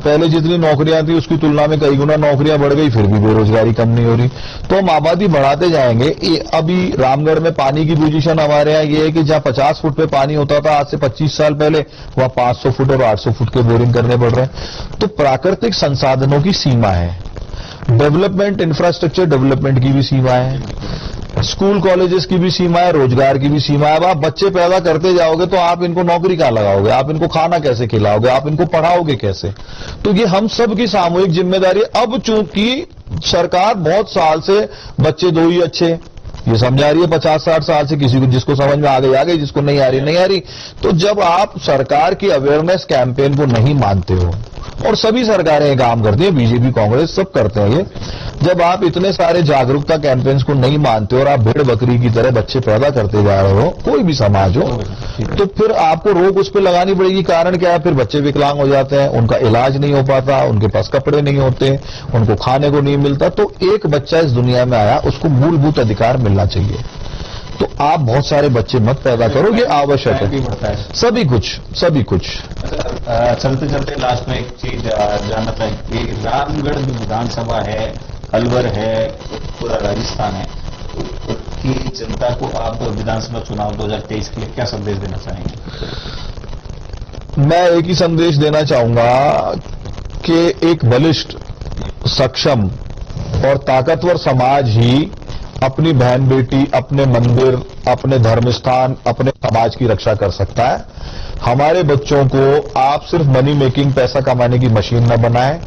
पहले जितनी नौकरियां थी उसकी तुलना में कई गुना नौकरियां बढ़ गई, फिर भी बेरोजगारी कम नहीं हो रही। तो हम आबादी बढ़ाते जाएंगे। अभी रामगढ़ में पानी की पोजीशन हमारे यहाँ ये है कि जहां 50 फुट पे पानी होता था आज से 25 साल पहले, वहां 500 फुट और 800 फुट के बोरिंग करने पड़ रहे हैं। तो प्राकृतिक संसाधनों की सीमा है, डेवलपमेंट, इंफ्रास्ट्रक्चर डेवलपमेंट की भी सीमा है, स्कूल कॉलेजेस की भी सीमा है, रोजगार की भी सीमा है। अब आप बच्चे पैदा करते जाओगे तो आप इनको नौकरी कहां लगाओगे, आप इनको खाना कैसे खिलाओगे, आप इनको पढ़ाओगे कैसे? तो ये हम सब की सामूहिक जिम्मेदारी है। अब चूंकि सरकार बहुत साल से बच्चे दो ही अच्छे, ये समझा रही है 50-60 साल से, किसी को जिसको समझ में आ गई, जिसको नहीं आ रही। तो जब आप सरकार की अवेयरनेस कैंपेन को नहीं मानते हो, और सभी सरकारें ये काम करती हैं, बीजेपी, कांग्रेस सब करते हैं ये, जब आप इतने सारे जागरूकता कैंपेन्स को नहीं मानते और आप भेड़ बकरी की तरह बच्चे पैदा करते जा रहे हो, कोई भी समाज हो, तो फिर आपको रोक उस पर लगानी पड़ेगी। कारण क्या है? फिर बच्चे विकलांग हो जाते हैं, उनका इलाज नहीं हो पाता, उनके पास कपड़े नहीं होते, उनको खाने को नहीं मिलता। तो एक बच्चा इस दुनिया में आया, उसको मूलभूत अधिकार मिलना चाहिए। तो आप बहुत सारे बच्चे मत पैदा करो, ये आवश्यक है। सभी कुछ। चलते चलते लास्ट में एक चीज जानना चाहिए कि रामगढ़ जो विधानसभा है, अलवर है, पूरा राजस्थान है, की जनता को आप विधानसभा चुनाव 2023 के लिए क्या संदेश देना चाहेंगे? मैं एक ही संदेश देना चाहूंगा कि एक बलिष्ठ, सक्षम और ताकतवर समाज ही अपनी बहन बेटी, अपने मंदिर, अपने धर्म स्थान, अपने समाज की रक्षा कर सकता है। हमारे बच्चों को आप सिर्फ मनी मेकिंग, पैसा कमाने की मशीन न बनाएं।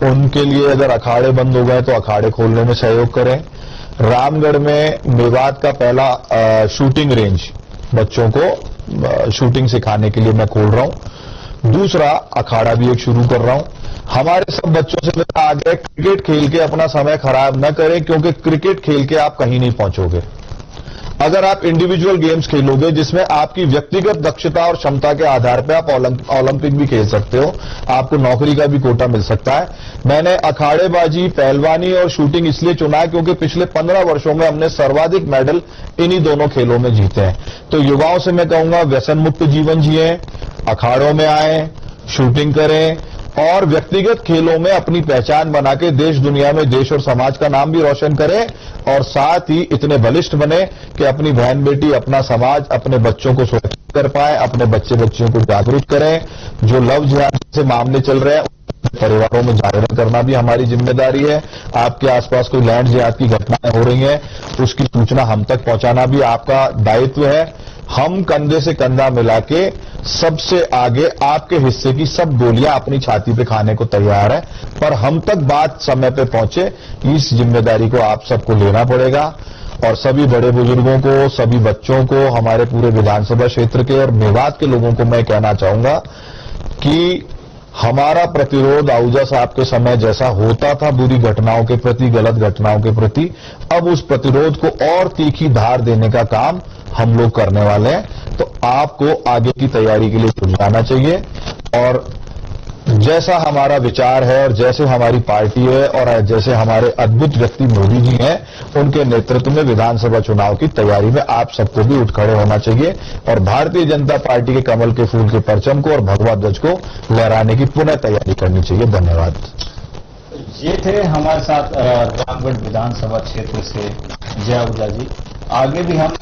उनके लिए अगर अखाड़े बंद हो गए तो अखाड़े खोलने में सहयोग करें। रामगढ़ में मेवात का पहला शूटिंग रेंज बच्चों को शूटिंग सिखाने के लिए मैं खोल रहा हूं। दूसरा, अखाड़ा भी एक शुरू कर रहा हूं। हमारे सब बच्चों से मेरा आग्रह, क्रिकेट खेल के अपना समय खराब न करें, क्योंकि क्रिकेट खेल के आप कहीं नहीं पहुंचोगे। अगर आप इंडिविजुअल गेम्स खेलोगे जिसमें आपकी व्यक्तिगत दक्षता और क्षमता के आधार पर आप ओलंपिक भी खेल सकते हो, आपको नौकरी का भी कोटा मिल सकता है। मैंने अखाड़ेबाजी, पहलवानी और शूटिंग इसलिए चुना है क्योंकि पिछले 15 वर्षों में हमने सर्वाधिक मेडल इन्हीं दोनों खेलों में जीते हैं। तो युवाओं से मैं कहूंगा, व्यसन मुक्त जीवन जिएं, अखाड़ों में आएं, शूटिंग करें और व्यक्तिगत खेलों में अपनी पहचान बना के देश दुनिया में देश और समाज का नाम भी रोशन करें, और साथ ही इतने बलिष्ठ बने कि अपनी बहन बेटी, अपना समाज, अपने बच्चों को सुरक्षित कर पाए, अपने बच्चे बच्चियों को जागरूक करें। जो लव जिहाद से मामले चल रहे हैं, परिवारों में जागरण करना भी हमारी जिम्मेदारी है। आपके आसपास कोई लैंड जिहाद की घटनाएं हो रही हैं, उसकी सूचना हम तक पहुंचाना भी आपका दायित्व है। हम कंधे से कंधा मिला के सबसे आगे आपके हिस्से की सब गोलियां अपनी छाती पे खाने को तैयार है, पर हम तक बात समय पे पहुंचे, इस जिम्मेदारी को आप सबको लेना पड़ेगा। और सभी बड़े बुजुर्गों को, सभी बच्चों को, हमारे पूरे विधानसभा क्षेत्र के और मेवात के लोगों को मैं कहना चाहूंगा कि हमारा प्रतिरोध आहूजा साहब के समय जैसा होता था बुरी घटनाओं के प्रति, गलत घटनाओं के प्रति, अब उस प्रतिरोध को और तीखी धार देने का काम हम लोग करने वाले हैं। तो आपको आगे की तैयारी के लिए जुट जाना चाहिए, और जैसा हमारा विचार है और जैसे हमारी पार्टी है और जैसे हमारे अद्भुत व्यक्ति मोदी जी हैं, उनके नेतृत्व में विधानसभा चुनाव की तैयारी में आप सबको भी उठ खड़े होना चाहिए और भारतीय जनता पार्टी के कमल के फूल के परचम को और भगवा ध्वज को लहराने की पुनः तैयारी करनी चाहिए। धन्यवाद। ये थे हमारे साथ रामगढ़ विधानसभा क्षेत्र से जय आहूजा जी। आगे भी हम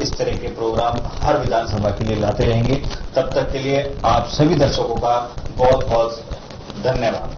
इस तरह के प्रोग्राम हर विधानसभा के लिए लाते रहेंगे। तब तक के लिए आप सभी दर्शकों का बहुत बहुत धन्यवाद।